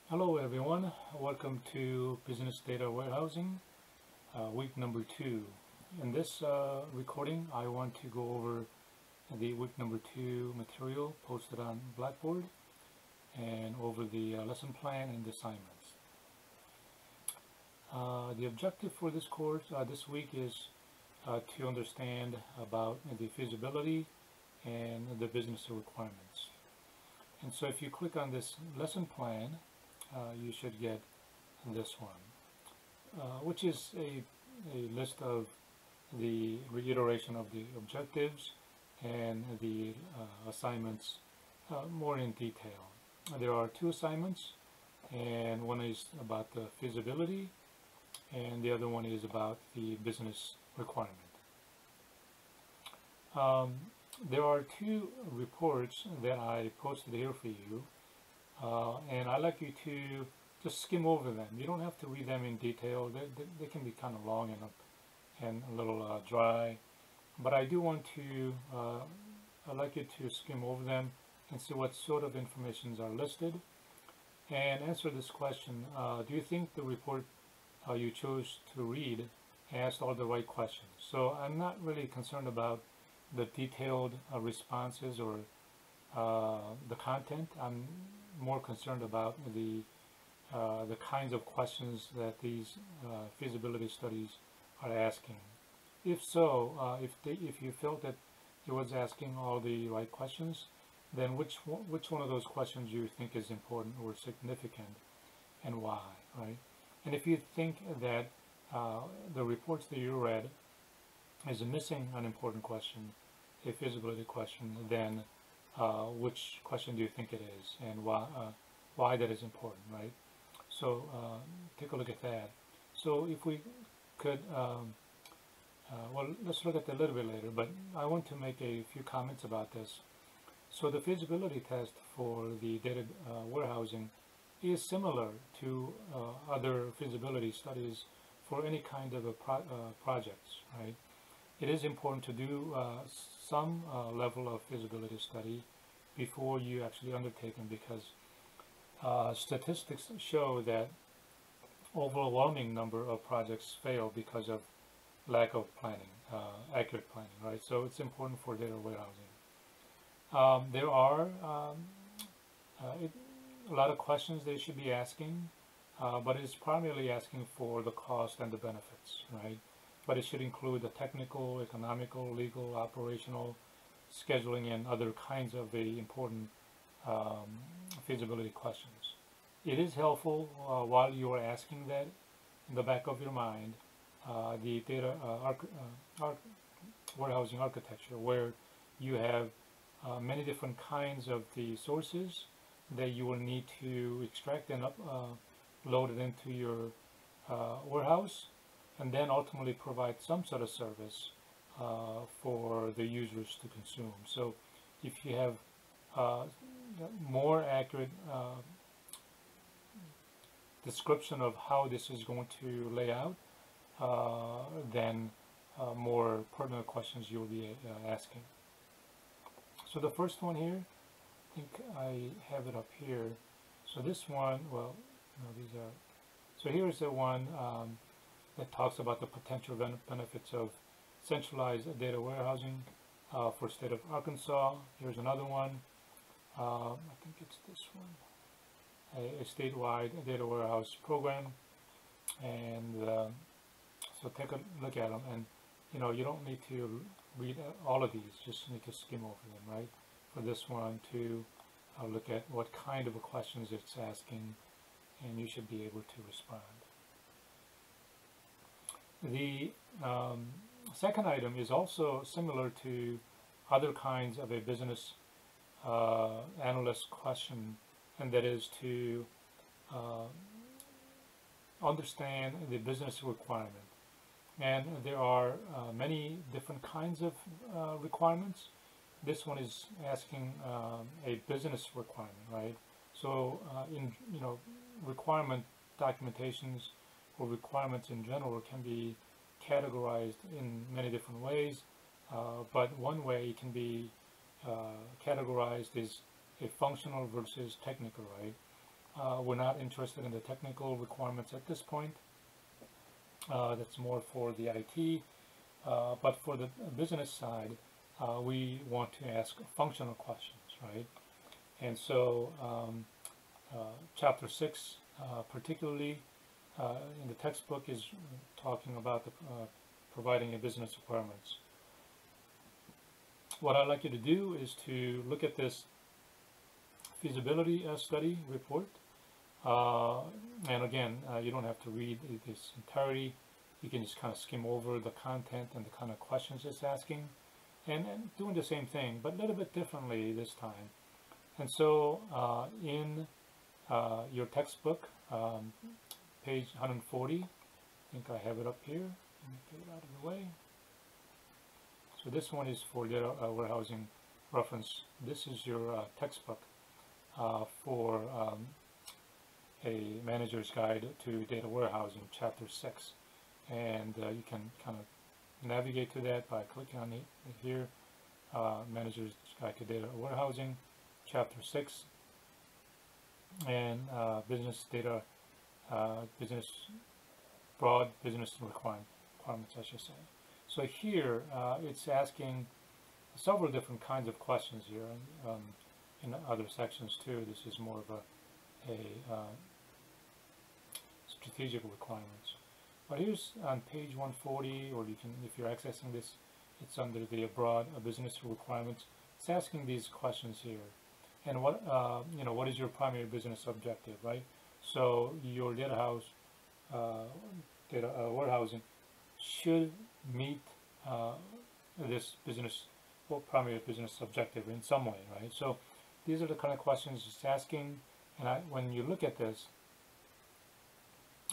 Hello everyone, welcome to Business Data Warehousing, week number 2. In this recording, I want to go over the week number 2 material posted on Blackboard and over the lesson plan and assignments. The objective for this course this week is to understand about the feasibility and the business requirements. And so if you click on this lesson plan, you should get this one, which is a list of the reiteration of the objectives and the assignments more in detail. There are 2 assignments, and one is about the feasibility and the other one is about the business requirement. There are 2 reports that I posted here for you. And I'd like you to just skim over them. You don't have to read them in detail. They can be kind of long and a little dry. But I do want to, I'd like you to skim over them and see what sort of informations are listed. And answer this question, do you think the report you chose to read asked all the right questions? So I'm not really concerned about the detailed responses or the content. I'm more concerned about the kinds of questions that these feasibility studies are asking. If so, if you felt that it was asking all the right questions, then which one of those questions you think is important or significant, and why, right? And if you think that the reports that you read is missing an important question, a feasibility question, then which question do you think it is, and why that is important, right? So take a look at that. So if we could, well, let's look at that a little bit later, but I want to make a few comments about this. So the feasibility test for the data warehousing is similar to other feasibility studies for any kind of a projects, right? It is important to do some level of feasibility study before you actually undertake them, because statistics show that overwhelming number of projects fail because of lack of planning, accurate planning, right? So it's important for data warehousing. There are a lot of questions they should be asking, but it's primarily asking for the cost and the benefits, right? But it should include the technical, economical, legal, operational, scheduling, and other kinds of important feasibility questions. It is helpful while you are asking that in the back of your mind, the data warehousing architecture, where you have many different kinds of the sources that you will need to extract and load it into your warehouse, and then ultimately provide some sort of service for the users to consume. So if you have more accurate description of how this is going to lay out, then more pertinent questions you'll be asking. So the first one here, I think I have it up here. So this one, well, no, these are, so here's the one that talks about the potential benefits of centralized data warehousing for state of Arkansas. Here's another one. I think it's this one. A statewide data warehouse program. And so take a look at them, and you don't need to read all of these, just need to skim over them, right? For this one to look at what kind of questions it's asking, and you should be able to respond. The second item is also similar to other kinds of a business analyst question, and that is to understand the business requirement. And there are many different kinds of requirements. This one is asking a business requirement, right? So in requirement documentations or requirements in general can be categorized in many different ways, but one way it can be categorized is a functional versus technical, right? We're not interested in the technical requirements at this point. That's more for the IT. But for the business side, we want to ask functional questions, right? And so chapter 6 particularly in the textbook is talking about the, providing a business requirements. What I'd like you to do is to look at this feasibility study report. And again, you don't have to read this entirety. You can just kind of skim over the content and the kind of questions it's asking, and doing the same thing, but a little bit differently this time. And so in your textbook, page 140, I think I have it up here. Let me get it out of the way. So this one is for data warehousing reference. This is your textbook for a manager's guide to data warehousing, chapter 6. And you can kind of navigate to that by clicking on it here, manager's guide to data warehousing, chapter 6, and business data, broad business requirements, I should say. So here it's asking several different kinds of questions here, in other sections too. This is more of a strategic requirements. But here's on page 140, or you can, if you're accessing this, it's under the broad business requirements. It's asking these questions here. And what what is your primary business objective, right? So your data warehousing should meet this business or primary business objective in some way, right? So these are the kind of questions it's asking. And when you look at this,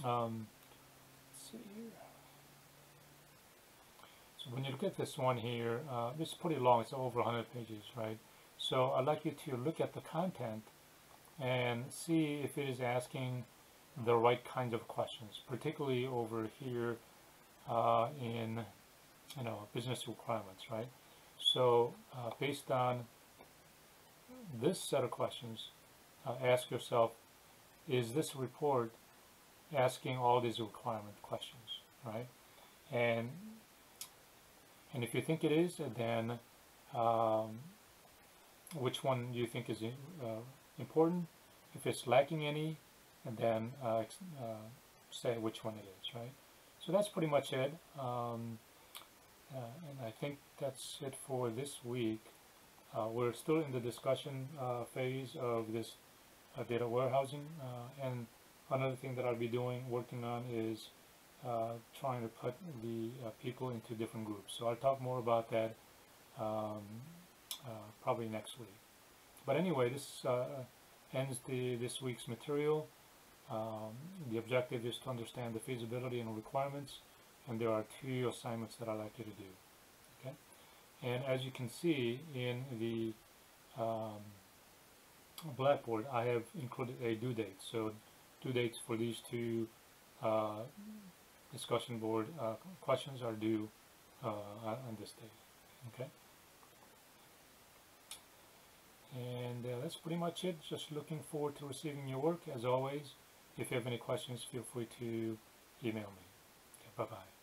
let's see here. So when you look at this one here, it's pretty long. It's over 100 pages, right? So I'd like you to look at the content and see if it is asking the right kinds of questions, particularly over here in business requirements, right? So based on this set of questions, ask yourself, is this report asking all these requirement questions, right? And if you think it is, then which one do you think is important? If it's lacking any, and then say which one it is, right? So that's pretty much it. And I think that's it for this week. We're still in the discussion phase of this data warehousing, and another thing that I'll be working on is trying to put the people into different groups. So I'll talk more about that probably next week. But anyway, this ends this week's material. The objective is to understand the feasibility and requirements, and there are 2 assignments that I'd like you to do. Okay, and as you can see in the Blackboard, I have included a due date. So due dates for these 2 discussion board questions are due on this date. Okay. And that's pretty much it. Just looking forward to receiving your work. As always, if you have any questions, feel free to email me. Okay, bye-bye.